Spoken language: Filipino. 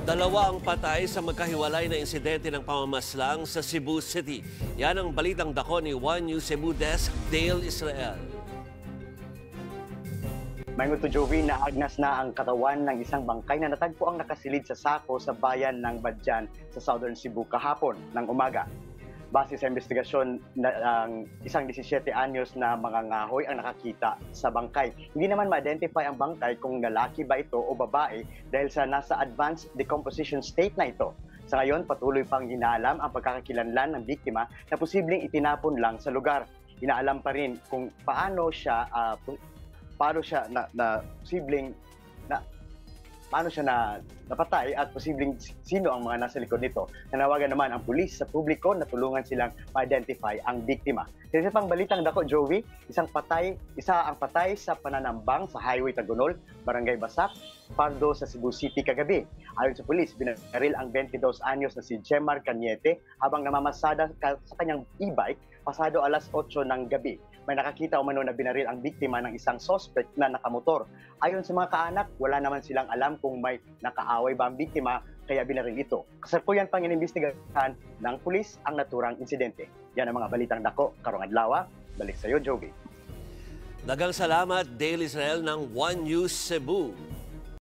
Dalawa ang patay sa magkahiwalay na insidente ng pamamaslang sa Cebu City. Yan ang balitang dako ni One News Cebu Desk, Dale Israel. Mayroon Jovi na agnas na ang katawan ng isang bangkay na natagpo ang nakasilid sa sako sa bayan ng Badjan sa Southern Cebu kahapon ng umaga. Base sa investigasyon, ang isang 17 anyos na mga ngahoy ang nakakita sa bangkay. Hindi naman ma-identify ang bangkay kung lalaki ba ito o babae dahil sa nasa advanced decomposition state na ito. Sa ngayon, patuloy pang inaalam ang pagkakakilanlan ng biktima na posibleng itinapon lang sa lugar. Inaalam pa rin kung paano siya napatay at posibleng sino ang mga nasa likod nito. Nanawagan naman ang pulis sa publiko na tulungan silang ma-identify ang biktima. Sa isa pang balitang dako, Joey, isa ang patay sa pananambang sa Highway Tagunol, Barangay Basak, Pardo sa Cebu City kagabi. Ayon sa pulis, binaril ang 22 anyos na si Jemar Cañete habang namamasada sa kanyang e-bike pasado alas 8 ng gabi. May nakakita umano na binaril ang biktima ng isang suspect na nakamotor. Ayon sa mga kaanak, wala naman silang alam kung may nakaaway ba ang biktima kaya binaril ito. Kasalukuyan pang inimbestigahan ng pulis ang naturang insidente. Yan ang mga balitang dako karong adlaw. Balik sa iyo, Jovi. Daghang salamat, Dale Israel ng One News Cebu.